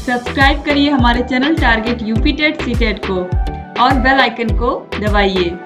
Subscribe करिए हमारे channel target UP TET CTET को और बेल आइकन को दबाइए।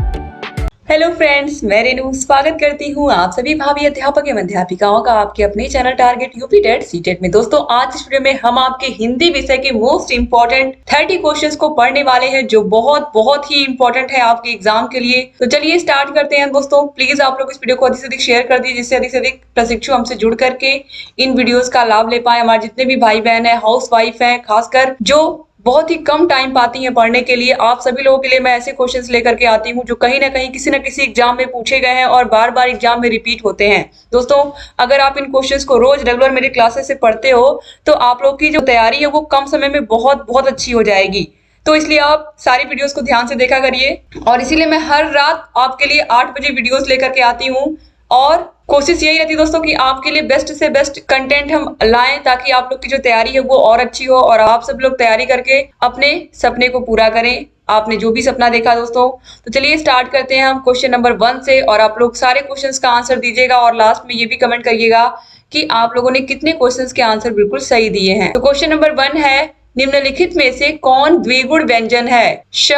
हेलो फ्रेंड्स, मैं रेनू स्वागत करती हूँ आप सभी भावी अध्यापक एवं अध्यापिकाओं का आपके अपने channel target UP TET CTET में। दोस्तों, आज इस वीडियो में हम आपके हिंदी विषय के मोस्ट इंपॉर्टेंट 30 क्वेश्चंस को पढ़ने वाले हैं, जो बहुत ही इंपॉर्टेंट है आपके एग्जाम के लिए। तो चलिए स्टार्ट करते हैं। दोस्तों, प्लीज आप लोग इस वीडियो को अधिक से अधिक शेयर कर दीजिए, जिससे अधिक से अधिक प्रशिक्षु हमसे जुड़ करके इन वीडियोज का लाभ ले पाए। हमारे जितने भी भाई बहन है, हाउस वाइफ है, खासकर जो बहुत ही कम टाइम पाती हैं पढ़ने के लिए, आप सभी लोगों के लिए मैं ऐसे क्वेश्चंस लेकर के आती हूँ जो कहीं ना कहीं किसी न किसी एग्जाम में पूछे गए हैं और बार बार एग्जाम में रिपीट होते हैं। दोस्तों, अगर आप इन क्वेश्चंस को रोज रेगुलर मेरे क्लासेस से पढ़ते हो तो आप लोग की जो तैयारी है वो कम समय में बहुत अच्छी हो जाएगी। तो इसलिए आप सारी वीडियोस को ध्यान से देखा करिए, और इसीलिए मैं हर रात आपके लिए 8 बजे वीडियोस लेकर के आती हूँ। और कोशिश यही रहती है दोस्तों कि आपके लिए बेस्ट से बेस्ट कंटेंट हम लाएं, ताकि आप लोग की जो तैयारी है वो और अच्छी हो और आप सब लोग तैयारी करके अपने सपने को पूरा करें। आपने जो भी सपना देखा दोस्तों। तो चलिए स्टार्ट करते हैं हम क्वेश्चन नंबर 1 से, और आप लोग सारे क्वेश्चंस का आंसर दीजिएगा और लास्ट में ये भी कमेंट करिएगा कि आप लोगों ने कितने क्वेश्चंस के आंसर बिल्कुल सही दिए हैं। तो क्वेश्चन नंबर 1 है, निम्नलिखित में से कौन द्विगुण व्यंजन है? श,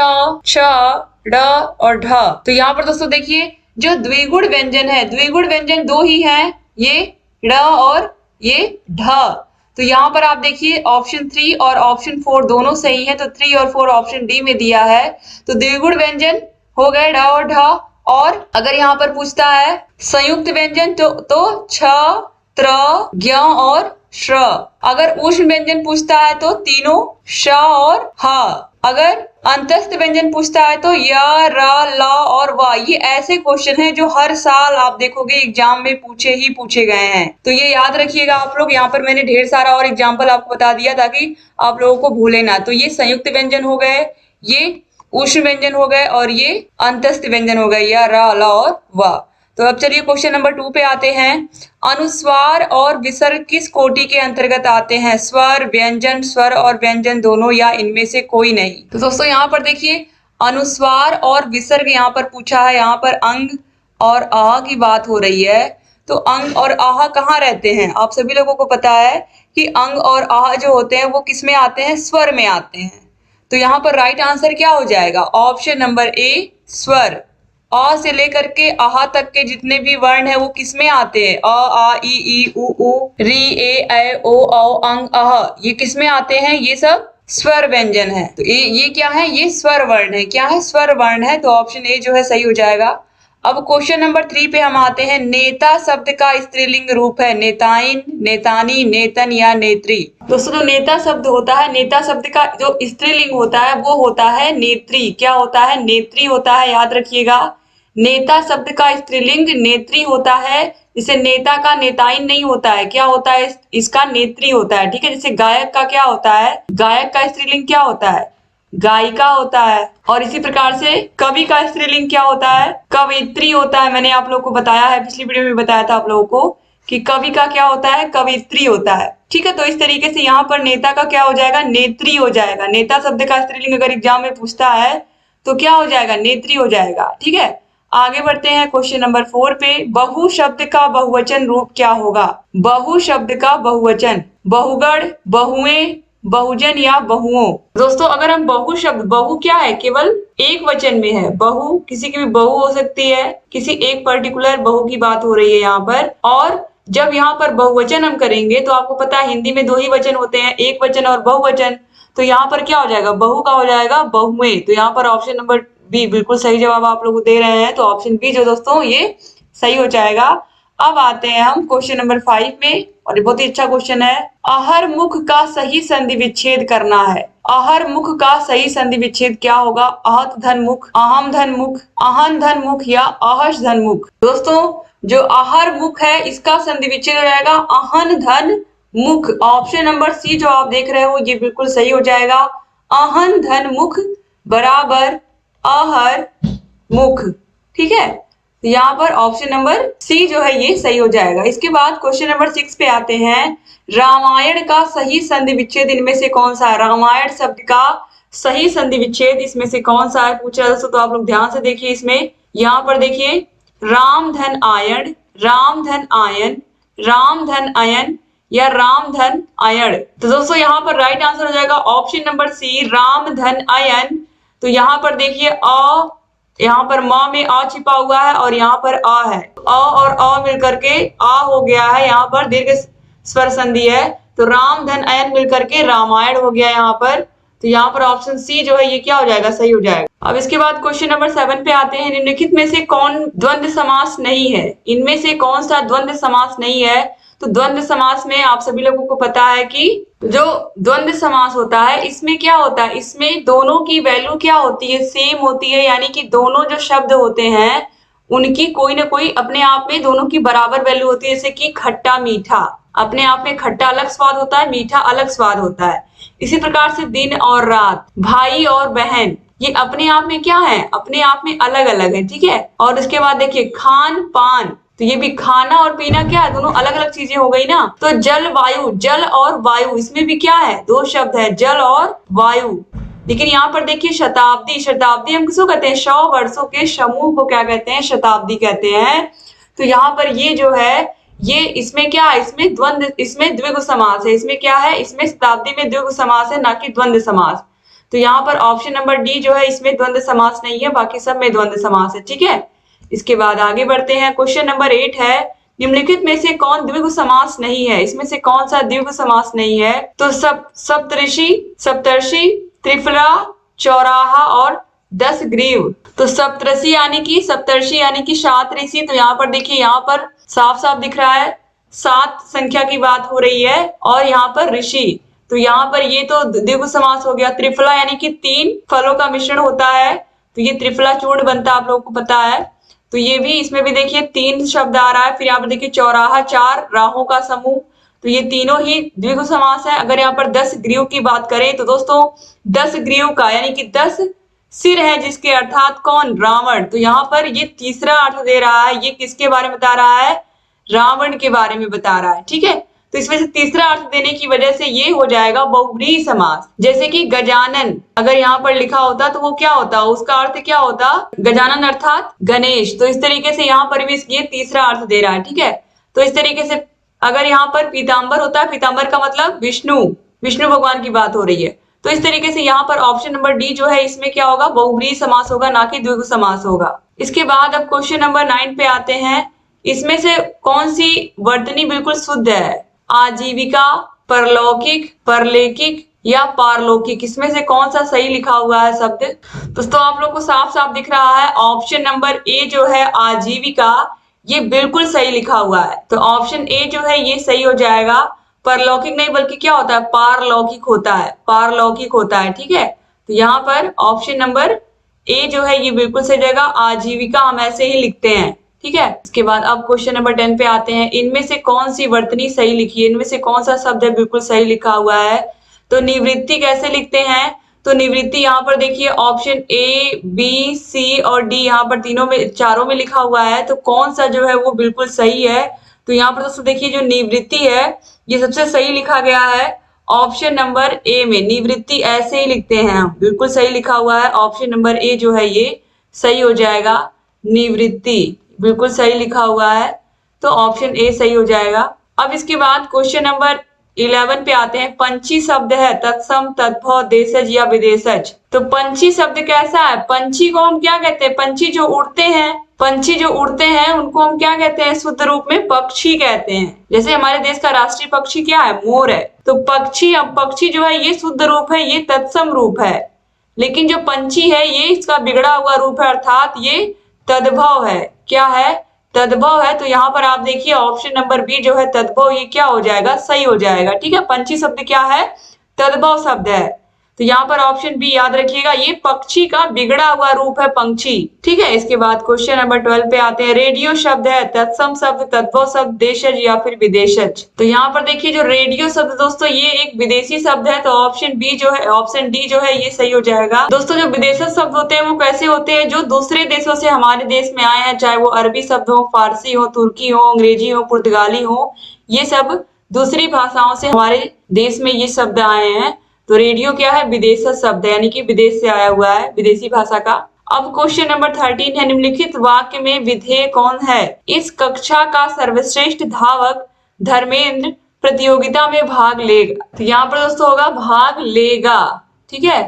छ, ड और ढ। तो यहाँ पर दोस्तों देखिए, जो द्विगुण व्यंजन है, द्विगुण व्यंजन दो ही है, ये ड और ये ढ। तो यहाँ पर आप देखिए ऑप्शन 3 और ऑप्शन 4 दोनों सही है, तो 3 और 4 ऑप्शन डी में दिया है। तो द्विगुण व्यंजन हो गए ड और ढ। और अगर यहाँ पर पूछता है संयुक्त व्यंजन तो छ, त्र, ज्ञ और श्र। अगर ऊष्म व्यंजन पूछता है तो तीनों श और ह। अगर अंतस्थ व्यंजन पूछता है तो य, र, ल और व। ये ऐसे क्वेश्चन हैं जो हर साल आप देखोगे एग्जाम में पूछे गए हैं, तो ये याद रखिएगा आप लोग। यहाँ पर मैंने ढेर सारा और एग्जाम्पल आपको बता दिया ताकि आप लोगों को भूले ना। तो ये संयुक्त व्यंजन हो गए, ये ऊष्म व्यंजन हो गए और ये अंतस्थ व्यंजन हो गए, य, र, ल और व। तो अब चलिए क्वेश्चन नंबर 2 पे आते हैं। अनुस्वार और विसर्ग किस कोटि के अंतर्गत आते हैं? स्वर, व्यंजन, स्वर और व्यंजन दोनों, या इनमें से कोई नहीं? तो दोस्तों यहाँ पर देखिए, अनुस्वार और विसर्ग यहाँ पर पूछा है। यहाँ पर अंग और आह की बात हो रही है। तो अंग और आह कहाँ रहते हैं? आप सभी लोगों को पता है कि अंग और आह जो होते हैं वो किस में आते हैं? स्वर में आते हैं। तो यहाँ पर राइट आंसर क्या हो जाएगा? ऑप्शन नंबर ए, स्वर। अ से लेकर के आहा तक के जितने भी वर्ण है वो किस में आते हैं? अ, आ, ई, उ, री, ए, ओ, औ, अंग, अह। ये किस में आते हैं? ये सब स्वर व्यंजन है। तो ये क्या है? ये स्वर वर्ण है। क्या है? स्वर वर्ण है। तो ऑप्शन ए जो है सही हो जाएगा। अब क्वेश्चन नंबर 3 पे हम आते हैं। नेता शब्द का स्त्रीलिंग रूप है? नेताइन, नेतानी, नेतन या नेत्री। दोस्तों, जो नेता शब्द होता है, नेता शब्द का जो स्त्रीलिंग होता है वो होता है नेत्री। क्या होता है? नेत्री होता है। याद रखिएगा, नेता शब्द का स्त्रीलिंग नेत्री होता है। जैसे नेता का नेताइन नहीं होता है, क्या होता है? इसका नेत्री होता है। ठीक है। जैसे गायक का क्या होता है? गायक का स्त्रीलिंग क्या होता है? गायिका होता है। और इसी प्रकार से कवि का स्त्रीलिंग क्या होता है? कवित्री होता है। मैंने आप लोगों को बताया है, पिछली वीडियो में बताया था आप लोगों को कि कवि का क्या होता है? कवित्री होता है। ठीक है। तो इस तरीके से यहाँ पर नेता का क्या हो जाएगा? नेत्री हो जाएगा। नेता शब्द का स्त्रीलिंग अगर एग्जाम में पूछता है तो क्या हो जाएगा? नेत्री हो जाएगा। ठीक है। आगे बढ़ते हैं क्वेश्चन नंबर 4 पे। बहु शब्द का बहुवचन रूप क्या होगा? बहु शब्द का बहुवचन, बहुगण, बहुएं, बहुजन या बहुओं। दोस्तों, अगर हम बहु शब्द, बहु क्या है? केवल एक वचन में है। बहु किसी की भी बहु हो सकती है, किसी एक पर्टिकुलर बहु की बात हो रही है यहाँ पर। और जब यहाँ पर बहुवचन हम करेंगे तो आपको पता है हिंदी में दो ही वचन होते हैं, एक वचन और बहुवचन। तो यहाँ पर क्या हो जाएगा? बहु का हो जाएगा बहुएं। तो यहाँ पर ऑप्शन नंबर बी बिल्कुल सही जवाब आप लोग दे रहे हैं। तो ऑप्शन बी जो दोस्तों ये सही हो जाएगा। अब आते हैं हम क्वेश्चन नंबर 5 में, और ये बहुत ही अच्छा क्वेश्चन है। आहर मुख का सही संधि विच्छेद करना है। आहर मुख का सही संधि विच्छेद क्या होगा? आहत धन मुख, अहम धन मुख, अहन धन मुख या आहस धन मुख। दोस्तों, जो आहर मुख है इसका संधि विच्छेद हो जाएगा अहन धन मुख। ऑप्शन नंबर सी जो आप देख रहे हो ये बिल्कुल सही हो जाएगा। अहन धन मुख बराबर आहर मुख। ठीक है। तो यहाँ पर ऑप्शन नंबर सी जो है ये सही हो जाएगा। इसके बाद क्वेश्चन नंबर 6 पे आते हैं। रामायण का सही संधि विच्छेद इनमें से कौन सा है? रामायण शब्द का सही संधि विच्छेद इसमें से कौन सा है पूछा दोस्तों। तो आप लोग ध्यान से देखिए, इसमें यहाँ पर देखिए राम धन आयन, राम धन आयन, राम धन अयन या रामधन अयण। तो दोस्तों यहाँ पर राइट आंसर हो जाएगा ऑप्शन नंबर सी, रामधन अयन। तो यहाँ पर देखिए अ, यहाँ पर म में अ छिपा हुआ है और यहाँ पर अ है, अ और अ मिलकर के आ हो गया है, यहाँ पर दीर्घ स्वर संधि है, तो रामधन अयन मिलकर के रामायण हो गया यहाँ पर। तो यहाँ पर ऑप्शन सी जो है ये क्या हो जाएगा, सही हो जाएगा। अब इसके बाद क्वेश्चन नंबर 7 पे आते हैं। निम्नलिखित में से कौन द्वंद्व समास नहीं है? इनमें से कौन सा द्वंद्व समास नहीं है? तो द्वंद्व समास में आप सभी लोगों को पता है कि जो द्वंद्व समास होता है इसमें क्या होता है, इसमें दोनों की वैल्यू क्या होती है, सेम होती है, यानी कि दोनों जो शब्द होते हैं उनकी कोई ना कोई अपने आप में दोनों की बराबर वैल्यू होती है। जैसे कि खट्टा मीठा, अपने आप में खट्टा अलग स्वाद होता है, मीठा अलग स्वाद होता है। इसी प्रकार से दिन और रात, भाई और बहन, ये अपने आप में क्या है, अपने आप में अलग अलग है, ठीक है। और उसके बाद देखिए खान पान, तो ये भी खाना और पीना क्या है, दोनों अलग अलग चीजें हो गई ना। तो जल वायु, जल और वायु, इसमें भी क्या है, दो शब्द है, जल और वायु। लेकिन यहाँ पर देखिए शताब्दी, शताब्दी हम किसको कहते हैं, 100 वर्षों के समूह को क्या कहते हैं, शताब्दी कहते हैं। तो यहाँ पर ये जो है ये इसमें क्या है, इसमें द्वंद्व, इसमें द्विगु समास है। इसमें क्या है, इसमें शताब्दी में द्विगु समास है, ना कि द्वंद्व समास। तो यहाँ पर ऑप्शन नंबर डी जो है इसमें द्वंद्व समास नहीं है, बाकी सब में द्वंद्व समास है, ठीक है। इसके बाद आगे बढ़ते हैं। क्वेश्चन नंबर 8 है, निम्नलिखित में से कौन द्विगु समास नहीं है? इसमें से कौन सा द्विगु समास नहीं है? तो सप्तऋषि, सप्तर्षि, त्रिफला, चौराहा और 10 ग्रीव। तो सप्तऋषि यानी कि, सप्तर्षि यानी कि 7 ऋषि। तो यहाँ पर देखिए, यहाँ पर साफ साफ दिख रहा है 7 संख्या की बात हो रही है, और यहाँ पर ऋषि, तो यहाँ पर ये तो द्विगु समास हो गया। त्रिफला यानी कि 3 फलों का मिश्रण होता है, तो ये त्रिफला चूर्ण बनता है, आप लोगों को पता है। तो ये भी, इसमें भी देखिए 3 शब्द आ रहा है। फिर यहाँ पर देखिए चौराहा, 4 राहों का समूह, तो ये तीनों ही द्विगु समास है। अगर यहाँ पर 10 ग्रीव की बात करें तो दोस्तों 10 ग्रीव का यानी कि 10 सिर है जिसके, अर्थात कौन, रावण। तो यहाँ पर ये तीसरा अर्थ दे रहा है, ये किसके बारे में बता रहा है, रावण के बारे में बता रहा है, ठीक है। तो इसमें से तीसरा अर्थ देने की वजह से ये हो जाएगा बहुव्रीहि समास। जैसे कि गजानन अगर यहाँ पर लिखा होता तो वो क्या होता, उसका अर्थ क्या होता, गजानन अर्थात गणेश। तो इस तरीके से यहाँ पर भी ये तीसरा अर्थ दे रहा है, ठीक है। तो इस तरीके से अगर यहाँ पर पीताम्बर होता है, पीताम्बर का मतलब विष्णु, विष्णु भगवान की बात हो रही है। तो इस तरीके से यहाँ पर ऑप्शन नंबर डी जो है इसमें क्या होगा, बहुव्रीहि समास होगा, ना कि द्विगु समास होगा। इसके बाद अब क्वेश्चन नंबर 9 पे आते हैं। इसमें से कौन सी वर्तनी बिल्कुल शुद्ध है? आजीविका, परलौकिक, परलेखिक या पारलौकिक, इसमें से कौन सा सही लिखा हुआ है शब्द? दोस्तों आप लोग को साफ साफ दिख रहा है, ऑप्शन नंबर ए जो है आजीविका, ये बिल्कुल सही लिखा हुआ है। तो ऑप्शन ए जो है ये सही हो जाएगा। परलौकिक नहीं बल्कि क्या होता है, पारलौकिक होता है, पारलौकिक होता है, ठीक है। तो यहाँ पर ऑप्शन नंबर ए जो है ये बिल्कुल सही जाएगा, आजीविका हम ऐसे ही लिखते हैं, ठीक है। इसके बाद अब क्वेश्चन नंबर 10 पे आते हैं। इनमें से कौन सी वर्तनी सही लिखी है, इनमें से कौन सा शब्द है बिल्कुल सही लिखा हुआ है? तो निवृत्ति कैसे लिखते हैं? तो निवृत्ति यहाँ पर देखिए ऑप्शन ए, बी, सी और डी, यहाँ पर तीनों में, चारों में लिखा हुआ है, तो कौन सा जो है वो बिल्कुल सही है? तो यहाँ पर दोस्तों देखिए जो निवृत्ति है ये सबसे सही लिखा गया है ऑप्शन नंबर ए में। निवृत्ति ऐसे ही लिखते हैं, बिल्कुल सही लिखा हुआ है, ऑप्शन नंबर ए जो है ये सही हो जाएगा। निवृत्ति बिल्कुल सही लिखा हुआ है, तो ऑप्शन ए सही हो जाएगा। अब इसके बाद क्वेश्चन नंबर 11 पे आते हैं। पंछी शब्द है तत्सम, तद्भव, देशज या विदेशज। तो पंछी शब्द कैसा है? पंछी को हम क्या कहते हैं? पंछी जो उड़ते हैं, पंछी जो उड़ते हैं उनको हम क्या कहते हैं? शुद्ध रूप में पक्षी कहते हैं। जैसे हमारे देश का राष्ट्रीय पक्षी क्या है? मोर है। तो पक्षी, अब पक्षी जो है ये शुद्ध रूप है, ये तत्सम रूप है। लेकिन जो पंछी है ये इसका बिगड़ा हुआ रूप है, अर्थात ये तद्भव है। क्या है? तद्भव है। तो यहाँ पर आप देखिए ऑप्शन नंबर बी जो है तद्भव, ये क्या हो जाएगा? सही हो जाएगा, ठीक है। पंछी शब्द क्या है? तद्भव शब्द है। तो यहाँ पर ऑप्शन बी याद रखिएगा, ये पक्षी का बिगड़ा हुआ रूप है, पंछी, ठीक है। इसके बाद क्वेश्चन नंबर 12 पे आते हैं। रेडियो शब्द है तत्सम शब्द, तद्भव शब्द, देशज या फिर विदेशज। तो यहाँ पर देखिए जो रेडियो शब्द दोस्तों ये एक विदेशी शब्द है, तो ऑप्शन बी जो है, ऑप्शन डी जो है ये सही हो जाएगा। दोस्तों जो विदेशज शब्द होते हैं वो कैसे होते हैं? जो दूसरे देशों से हमारे देश में आए हैं, चाहे वो अरबी शब्द हो, फारसी हो, तुर्की हो, अंग्रेजी हो, पुर्तगाली हो, ये सब दूसरी भाषाओं से हमारे देश में ये शब्द आए हैं। तो रेडियो क्या है? विदेशज शब्द है, यानी कि विदेश से आया हुआ है, विदेशी भाषा का। अब क्वेश्चन नंबर 13 है। निम्नलिखित वाक्य में विधेय कौन है? इस कक्षा का सर्वश्रेष्ठ धावक धर्मेंद्र प्रतियोगिता में भाग लेगा। तो यहाँ पर दोस्तों होगा भाग लेगा, ठीक है।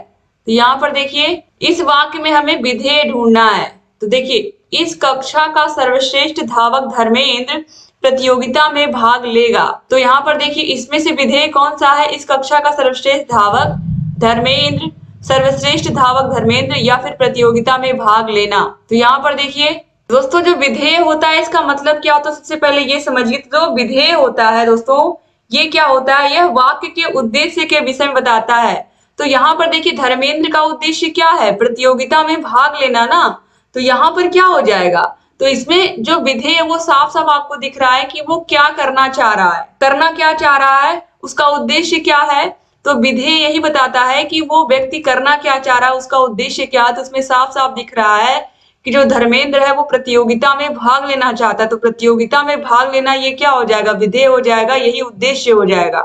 तो यहाँ पर देखिए इस वाक्य में हमें विधेय ढूंढना है। तो देखिए इस कक्षा का सर्वश्रेष्ठ धावक धर्मेंद्र प्रतियोगिता में भाग लेगा। तो यहाँ पर देखिए इसमें से विधेय कौन सा है, इस कक्षा का सर्वश्रेष्ठ धावक धर्मेंद्र, सर्वश्रेष्ठ धावक धर्मेंद्र या फिर प्रतियोगिता में भाग लेना। तो यहाँ पर देखिए दोस्तों जो विधेय होता है इसका मतलब क्या होता है, सबसे पहले ये समझिए। जो विधेय होता है दोस्तों ये क्या होता है, यह वाक्य के उद्देश्य के विषय में बताता है। तो यहाँ पर देखिए धर्मेंद्र का उद्देश्य क्या है, प्रतियोगिता में भाग लेना ना। तो यहाँ पर क्या हो जाएगा, तो इसमें जो विधेय है वो साफ साफ आपको दिख रहा है कि वो क्या करना चाह रहा है, करना क्या चाह रहा है, उसका उद्देश्य क्या है। तो विधेय यही बताता है कि वो व्यक्ति करना क्या चाह रहा है, उसका उद्देश्य क्या है। तो उसमें साफ साफ दिख रहा है कि जो धर्मेंद्र है वो प्रतियोगिता में भाग लेना चाहता है। तो प्रतियोगिता में भाग लेना ये क्या हो जाएगा, विधेय हो जाएगा, यही उद्देश्य हो जाएगा।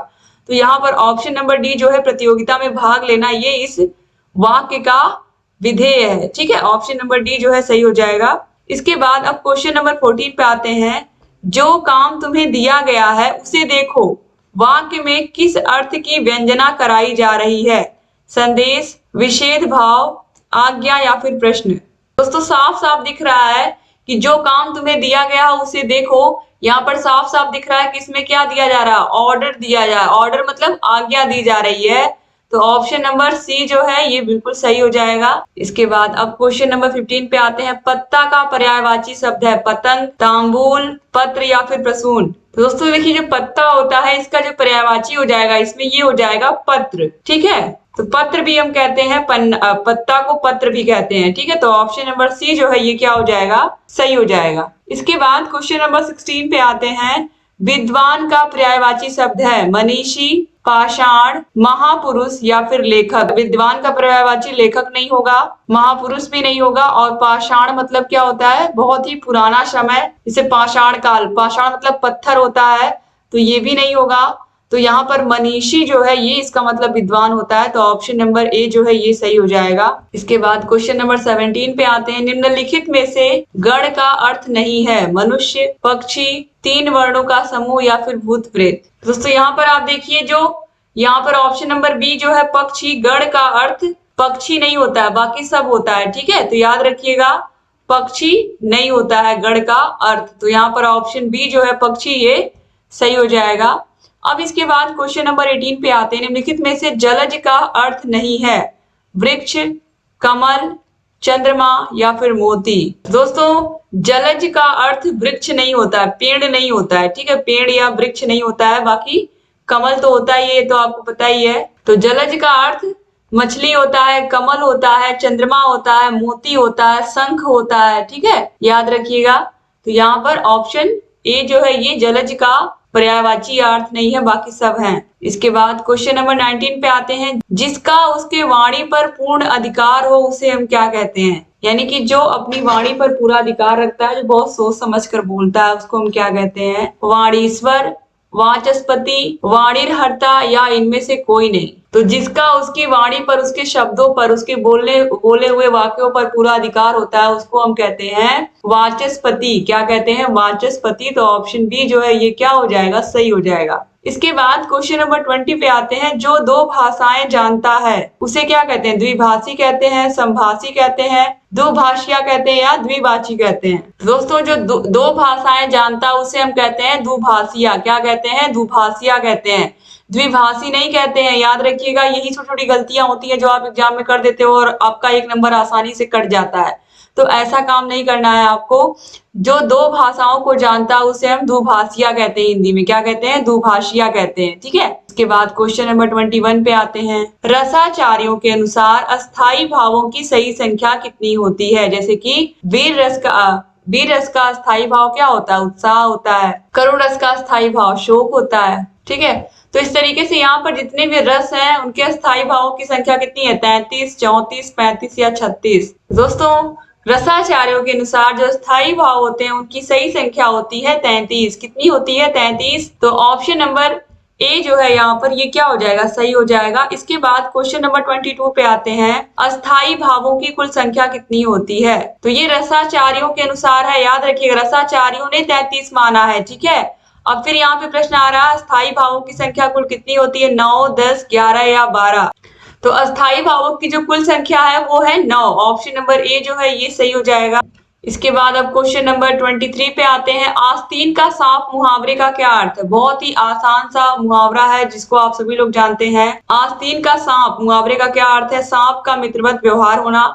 तो यहाँ पर ऑप्शन नंबर डी जो है प्रतियोगिता में भाग लेना, ये इस वाक्य का विधेय है, ठीक है। ऑप्शन नंबर डी जो है सही हो जाएगा। इसके बाद अब क्वेश्चन नंबर 14 पे आते हैं। जो काम तुम्हें दिया गया है उसे देखो, वाक्य में किस अर्थ की व्यंजना कराई जा रही है, संदेश, विषेद भाव, आज्ञा या फिर प्रश्न। दोस्तों साफ साफ दिख रहा है कि जो काम तुम्हें दिया गया है उसे देखो। यहाँ पर साफ साफ दिख रहा है कि इसमें क्या दिया जा रहा है, ऑर्डर दिया जा रहा है। ऑर्डर मतलब आज्ञा दी जा रही है। तो ऑप्शन नंबर सी जो है ये बिल्कुल सही हो जाएगा। इसके बाद अब क्वेश्चन नंबर 15 पे आते हैं। पत्ता का पर्यायवाची शब्द है पतंग, तांबूल, पत्र या फिर प्रसून। तो दोस्तों देखिए जो पत्ता होता है इसका जो पर्यायवाची हो जाएगा इसमें ये हो जाएगा पत्र, ठीक है। तो पत्र भी हम कहते हैं, पत्ता को पत्र भी कहते हैं, ठीक है। तो ऑप्शन नंबर सी जो है ये क्या हो जाएगा, सही हो जाएगा। इसके बाद क्वेश्चन नंबर 16 पे आते हैं। विद्वान का पर्यायवाची शब्द है मनीषी, पाषाण, महापुरुष या फिर लेखक। विद्वान का पर्यायवाची लेखक नहीं होगा, महापुरुष भी नहीं होगा, और पाषाण मतलब क्या होता है, बहुत ही पुराना समय, जिसे पाषाण काल, पाषाण मतलब पत्थर होता है, तो ये भी नहीं होगा। तो यहाँ पर मनीषी जो है ये इसका मतलब विद्वान होता है। तो ऑप्शन नंबर ए जो है ये सही हो जाएगा। इसके बाद क्वेश्चन नंबर 17 पे आते हैं। निम्नलिखित में से गण का अर्थ नहीं है मनुष्य, पक्षी, तीन वर्णों का समूह या फिर भूत प्रेत। दोस्तों यहाँ पर आप देखिए जो यहाँ पर ऑप्शन नंबर बी जो है पक्षी, गण का अर्थ पक्षी नहीं होता है, बाकी सब होता है, ठीक है। तो याद रखिएगा पक्षी नहीं होता है गण का अर्थ। तो यहाँ पर ऑप्शन बी जो है पक्षी ये सही हो जाएगा। अब इसके बाद क्वेश्चन नंबर 18 पे आते हैं। निम्नलिखित में से जलज का अर्थ नहीं है वृक्ष, कमल, चंद्रमा या फिर मोती। दोस्तों जलज का अर्थ वृक्ष नहीं होता है, पेड़ नहीं होता है, ठीक है। पेड़ या वृक्ष नहीं होता है, बाकी कमल तो होता ही है, तो आपको पता ही है। तो जलज का अर्थ मछली होता है, कमल होता है, चंद्रमा होता है, मोती होता है, शंख होता है, ठीक है, याद रखिएगा। तो यहाँ पर ऑप्शन ए जो है ये जलज का पर्यायवाची अर्थ नहीं है, बाकी सब हैं। इसके बाद क्वेश्चन नंबर 19 पे आते हैं। जिसका उसके वाणी पर पूर्ण अधिकार हो उसे हम क्या कहते हैं, यानी कि जो अपनी वाणी पर पूरा अधिकार रखता है, जो बहुत सोच समझ कर बोलता है, उसको हम क्या कहते हैं, वाणीश्वर, वाचस्पति, वाणीहर्ता या इनमें से कोई नहीं। तो जिसका उसकी वाणी पर, उसके शब्दों पर, उसके बोले हुए वाक्यों पर पूरा अधिकार होता है उसको हम कहते हैं वाचस्पति। क्या कहते हैं, वाचस्पति। तो ऑप्शन बी जो है ये क्या हो जाएगा, सही हो जाएगा। इसके बाद क्वेश्चन नंबर 20 पे आते हैं। जो दो भाषाएं जानता है उसे क्या कहते हैं, द्विभाषी कहते हैं, समभाषी कहते हैं, दुभाषिया कहते हैं या द्विभाषी कहते हैं। दोस्तों जो दो भाषाएं जानता है उसे हम कहते हैं दुभाषिया। क्या कहते हैं, दुभाषिया कहते हैं, द्विभाषी नहीं कहते हैं। याद रखिएगा यही छोटी छोटी गलतियां होती है जो आप एग्जाम में कर देते हो और आपका एक नंबर आसानी से कट जाता है। तो ऐसा काम नहीं करना है आपको। जो दो भाषाओं को जानता है उसे हम दुभाषिया कहते हैं, हिंदी में क्या कहते हैं, दुभाषिया कहते हैं, ठीक है। इसके बाद क्वेश्चन नंबर 21 पे आते हैं। रसाचार्यों के अनुसार अस्थाई भावों की सही संख्या कितनी होती है, जैसे कि वीर रस का अस्थाई भाव क्या होता है, उत्साह होता है। करुण रस का अस्थाई भाव शोक होता है, ठीक है। तो इस तरीके से यहाँ पर जितने भी रस हैं उनके अस्थाई भावों की संख्या कितनी है, 33, 34, 35 या 36। दोस्तों रसाचार्यों के अनुसार जो स्थायी भाव होते हैं उनकी सही संख्या होती है 33। कितनी होती है, 33। तो ऑप्शन नंबर ए जो है यहाँ पर ये क्या हो जाएगा, सही हो जाएगा। इसके बाद क्वेश्चन नंबर 22 पे आते हैं। अस्थाई भावों की कुल संख्या कितनी होती है, तो ये रसाचार्यों के अनुसार है। याद रखिएगा रसाचार्यों ने 33 माना है, ठीक है। अब फिर यहाँ पे प्रश्न आ रहा है अस्थाई भावों की संख्या कुल कितनी होती है, 9, 10, 11 या 12। तो अस्थाई भावों की जो कुल संख्या है वो है 9। ऑप्शन नंबर ए जो है ये सही हो जाएगा। इसके बाद अब क्वेश्चन नंबर 23 पे आते हैं। आस्तीन का सांप मुहावरे का क्या अर्थ है? बहुत ही आसान सा मुहावरा है जिसको आप सभी लोग जानते हैं। आस्तीन का सांप मुहावरे का क्या अर्थ है? सांप का मित्रवत व्यवहार होना,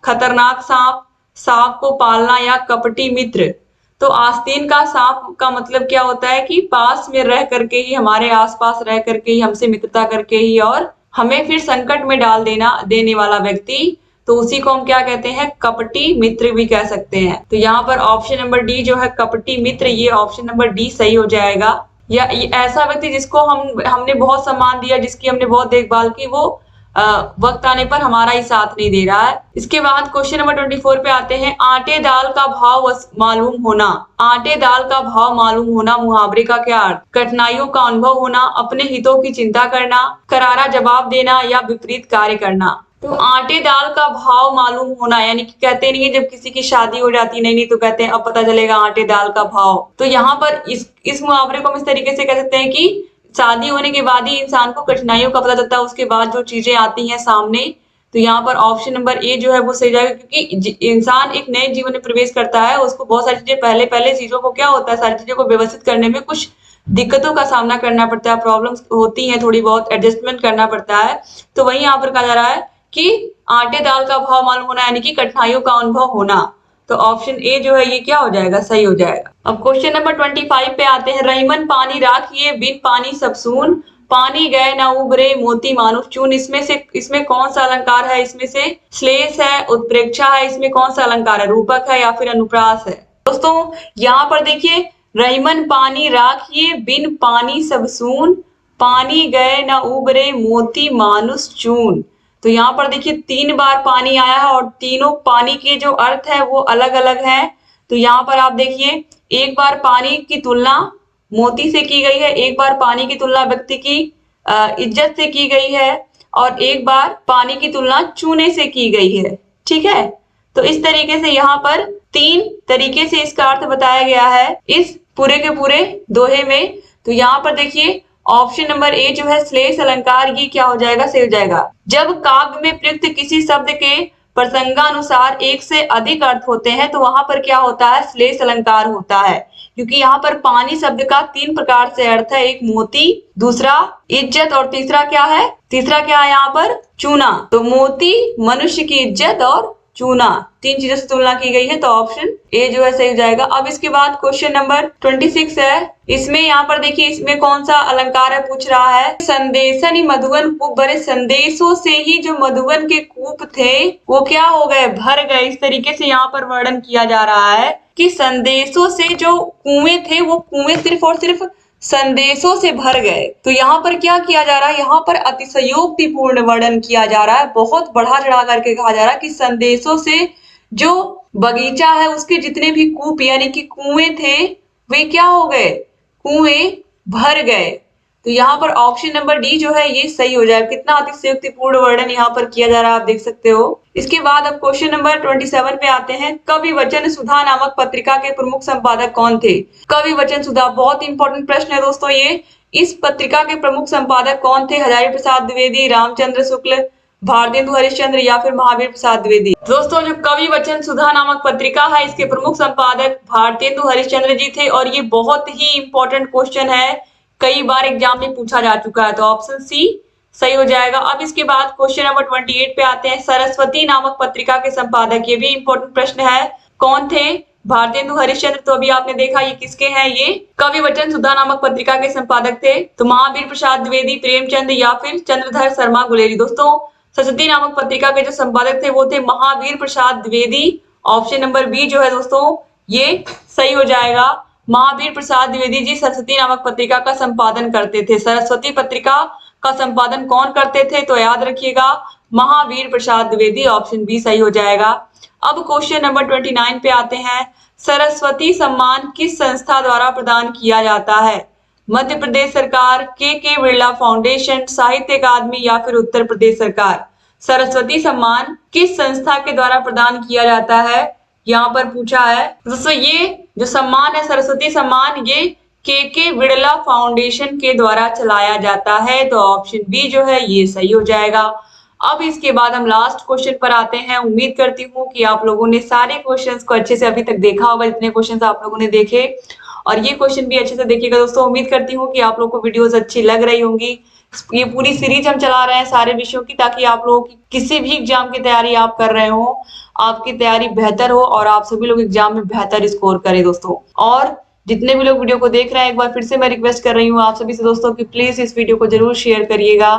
खतरनाक सांप, सांप को पालना या कपटी मित्र। तो आस्तीन का सांप का मतलब क्या होता है कि पास में रह करके ही, हमारे आसपास रह करके ही, हमसे मित्रता करके ही और हमें फिर संकट में डाल देने वाला व्यक्ति, तो उसी को हम क्या कहते हैं? कपटी मित्र भी कह सकते हैं। तो यहाँ पर ऑप्शन नंबर डी जो है कपटी मित्र, ये ऑप्शन नंबर डी सही हो जाएगा। या ऐसा व्यक्ति जिसको हमने बहुत सम्मान दिया, जिसकी हमने बहुत देखभाल की, वो वक्त आने पर हमारा ही साथ नहीं दे रहा है। इसके बाद क्वेश्चन नंबर 24 पे आते हैं। आटे दाल का भाव मालूम होना। आटे दाल का भाव मालूम होना मुहावरे का क्या अर्थ? कठिनाइयों का अनुभव होना, अपने हितों की चिंता करना, करारा जवाब देना या विपरीत कार्य करना। तो आटे दाल का भाव मालूम होना यानी कि कहते नहीं है जब किसी की शादी हो जाती नहीं नहीं तो कहते हैं अब पता चलेगा आटे दाल का भाव। तो यहाँ पर इस मुहावरे को हम इस तरीके से कह सकते हैं कि शादी होने के बाद ही इंसान को कठिनाइयों का पता चलता है, उसके बाद जो चीजें आती हैं सामने। तो यहाँ पर ऑप्शन नंबर ए जो है वो सही जाएगा, क्योंकि इंसान एक नए जीवन में प्रवेश करता है, उसको बहुत सारी चीजें पहले पहले चीजों को क्या होता है, सारी चीजों को व्यवस्थित करने में कुछ दिक्कतों का सामना करना पड़ता है, प्रॉब्लम्स होती हैं, थोड़ी बहुत एडजस्टमेंट करना पड़ता है। तो वही यहाँ पर कहा जा रहा है कि आटे दाल का भाव मालूम होना यानी कि कठिनाइयों का अनुभव होना। तो ऑप्शन ए जो है ये क्या हो जाएगा? सही हो जाएगा। अब क्वेश्चन नंबर 25 पे आते हैं। रहीमन पानी राखिए बिन पानी सब सून, पानी गए ना उबरे मोती मानुष चून। इसमें कौन सा अलंकार है? इसमें से श्लेष है, उत्प्रेक्षा है, इसमें कौन सा अलंकार है? रूपक है या फिर अनुप्रास है? दोस्तों यहाँ पर देखिए, रहीमन पानी राखिए बिन पानी सब सून, पानी गए ना उबरे मोती मानुष चून। तो यहाँ पर देखिए 3 बार पानी आया है और तीनों पानी के जो अर्थ है वो अलग अलग है। तो यहाँ पर आप देखिए, एक बार पानी की तुलना मोती से की गई है, एक बार पानी की तुलना व्यक्ति की इज्जत से की गई है और एक बार पानी की तुलना चूने से की गई है। ठीक है, तो इस तरीके से यहाँ पर 3 तरीके से इसका अर्थ बताया गया है इस पूरे के पूरे दोहे में। तो यहाँ पर देखिए ऑप्शन नंबर ए जो है श्लेष अलंकार, ये क्या हो जाएगा? सही हो जाएगा। जब काव्य में प्रयुक्त किसी शब्द के प्रसंगानुसार एक से अधिक अर्थ होते हैं तो वहां पर क्या होता है? श्लेष अलंकार होता है। क्योंकि यहाँ पर पानी शब्द का 3 प्रकार से अर्थ है, एक मोती, दूसरा इज्जत और तीसरा क्या है? तीसरा क्या है यहाँ पर? चूना। तो मोती, मनुष्य की इज्जत और चूना, 3 चीजों से तुलना की गई है, तो ऑप्शन ए जो है सही हो जाएगा। अब इसके बाद क्वेश्चन नंबर 26 है। इसमें यहाँ पर देखिए इसमें कौन सा अलंकार है पूछ रहा है। संदेशन ही मधुबन कूप भरे, संदेशों से ही जो मधुबन के कूप थे वो क्या हो गए? भर गए। इस तरीके से यहाँ पर वर्णन किया जा रहा है कि संदेशों से जो कुएं थे वो कुएं सिर्फ और सिर्फ संदेशों से भर गए। तो यहाँ पर क्या किया जा रहा है? यहाँ पर अतिशयोक्तिपूर्ण वर्णन किया जा रहा है, बहुत बढ़ा चढ़ा करके कहा जा रहा है कि संदेशों से जो बगीचा है उसके जितने भी कूप यानी कि कुएं थे वे क्या हो गए? कुएं भर गए। तो यहाँ पर ऑप्शन नंबर डी जो है ये सही हो जाएगा। कितना अतिशयोक्तिपूर्ण वर्णन यहाँ पर किया जा रहा है, आप देख सकते हो। इसके बाद अब क्वेश्चन नंबर 27 पे आते हैं। कवि वचन सुधा नामक पत्रिका के प्रमुख संपादक कौन थे? कवि वचन सुधा बहुत इंपॉर्टेंट प्रश्न है दोस्तों ये। इस पत्रिका के प्रमुख संपादक कौन थे? हजारी प्रसाद द्विवेदी, रामचंद्र शुक्ल, भारतेंदु हरिश्चंद्र या फिर महावीर प्रसाद द्विवेदी। दोस्तों जो कवि वचन सुधा नामक पत्रिका है इसके प्रमुख संपादक भारतेंदु हरिश्चंद्र जी थे और ये बहुत ही इंपॉर्टेंट क्वेश्चन है, कई बार एग्जाम में पूछा जा चुका है, तो ऑप्शन सी सही हो जाएगा। अब इसके बाद क्वेश्चन नंबर 28 पे आते हैं। सरस्वती नामक पत्रिका के संपादक, ये भी इंपॉर्टेंट प्रश्न है, कौन थे? भारतेंदु हरिश्चंद्र। तो अभी आपने देखा ये किसके हैं? ये कवि वचन सुधा नामक पत्रिका के संपादक थे। तो महावीर प्रसाद द्विवेदी, प्रेमचंद या फिर चंद्रधर शर्मा गुलेरी। दोस्तों सरस्वती नामक पत्रिका के जो संपादक थे वो थे Mahavir Prasad Dwivedi. Option number B जो है दोस्तों ये सही हो जाएगा। महावीर प्रसाद द्विवेदी जी सरस्वती नामक पत्रिका का संपादन करते थे। सरस्वती पत्रिका का संपादन कौन करते थे? तो याद रखिएगा महावीर प्रसाद द्विवेदी, ऑप्शन बी सही हो जाएगा। अब क्वेश्चन नंबर 29 पे आते हैं। सरस्वती सम्मान किस संस्था द्वारा प्रदान किया जाता है? मध्य प्रदेश सरकार, के बिरला फाउंडेशन, साहित्य अकादमी या फिर उत्तर प्रदेश सरकार। सरस्वती सम्मान किस संस्था के द्वारा प्रदान किया जाता है यहाँ पर पूछा है। दोस्तों ये जो सम्मान है सरस्वती सम्मान, ये के बिड़ला फाउंडेशन के द्वारा चलाया जाता है। तो ऑप्शन बी जो है ये सही हो जाएगा। अब इसके बाद हम लास्ट क्वेश्चन पर आते हैं। उम्मीद करती हूँ कि आप लोगों ने सारे क्वेश्चंस को अच्छे से अभी तक देखा होगा, जितने क्वेश्चंस आप लोगों ने देखे, और ये क्वेश्चन भी अच्छे से देखिएगा दोस्तों। उम्मीद करती हूँ कि आप लोगों को वीडियोस अच्छी लग रही होंगी। ये पूरी सीरीज हम चला रहे हैं सारे विषयों की, ताकि आप लोगों की किसी भी एग्जाम की तैयारी आप कर रहे हो, आपकी तैयारी बेहतर हो और आप सभी लोग एग्जाम में बेहतर स्कोर करें दोस्तों। और जितने भी लोग वीडियो को देख रहे हैं, एक बार फिर से मैं रिक्वेस्ट कर रही हूँ आप सभी से दोस्तों कि प्लीज इस वीडियो को जरूर शेयर करिएगा,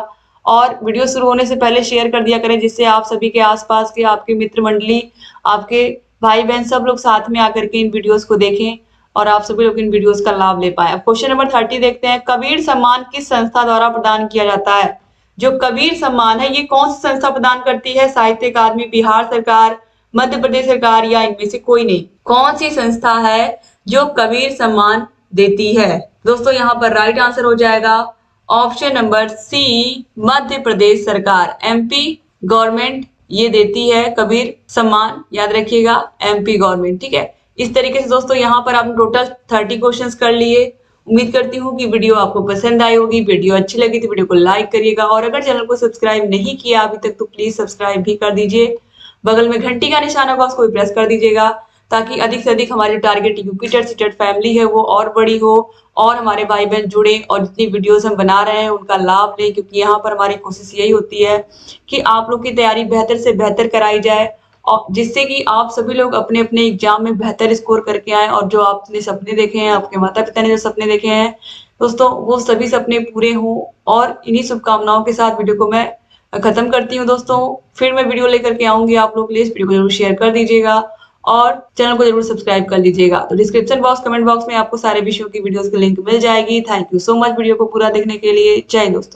और वीडियो शुरू होने से पहले शेयर कर दिया करें, जिससे आप सभी के आसपास के आपके मित्र मंडली, आपके भाई बहन सब लोग साथ में आकर के इन वीडियोस को देखें और आप सभी लोग इन वीडियोस का लाभ ले पाए। अब क्वेश्चन नंबर 30 देखते हैं। कबीर सम्मान किस संस्था द्वारा प्रदान किया जाता है? जो कबीर सम्मान है ये कौन सी संस्था प्रदान करती है? साहित्य अकादमी, बिहार सरकार, मध्य प्रदेश सरकार, या इनमें से कोई नहीं? कौन सी संस्था है जो कबीर सम्मान देती है? दोस्तों यहाँ पर राइट आंसर हो जाएगा option number C, Madhya Pradesh सरकार, एमपी गवर्नमेंट ये देती है कबीर सम्मान, याद रखिएगा, एमपी गवर्नमेंट। ठीक है, इस तरीके से दोस्तों यहाँ पर आपने टोटल 30 क्वेश्चंस कर लिए। उम्मीद करती हूँ कि वीडियो आपको पसंद आई होगी। वीडियो अच्छी लगी तो वीडियो को लाइक करिएगा, और अगर चैनल को सब्सक्राइब नहीं किया अभी तक तो प्लीज सब्सक्राइब भी कर दीजिए। बगल में घंटी का निशान होगा उसको भी प्रेस कर दीजिएगा, ताकि अधिक से अधिक हमारी target UP TET CTET family है वो और बड़ी हो, और हमारे भाई बहन जुड़े और जितनी वीडियोस हम बना रहे हैं उनका लाभ लें। क्योंकि यहाँ पर हमारी कोशिश यही होती है कि आप लोग की तैयारी बेहतर से बेहतर कराई जाए, और जिससे कि आप सभी लोग अपने अपने एग्जाम में बेहतर स्कोर करके आए, और जो आपने सपने देखे हैं, आपके माता पिता ने जो सपने देखे हैं दोस्तों, वो सभी सपने पूरे हों। और इन्हीं शुभकामनाओं के साथ वीडियो को मैं खत्म करती हूँ दोस्तों। फिर मैं वीडियो लेकर के आऊंगी आप लोग के लिए। इस वीडियो को जरूर शेयर कर दीजिएगा और चैनल को जरूर सब्सक्राइब कर लीजिएगा। तो डिस्क्रिप्शन बॉक्स, कमेंट बॉक्स में आपको सारे विषयों की वीडियोस की लिंक मिल जाएगी। Thank you so much video को पूरा देखने के लिए। जय दोस्तों।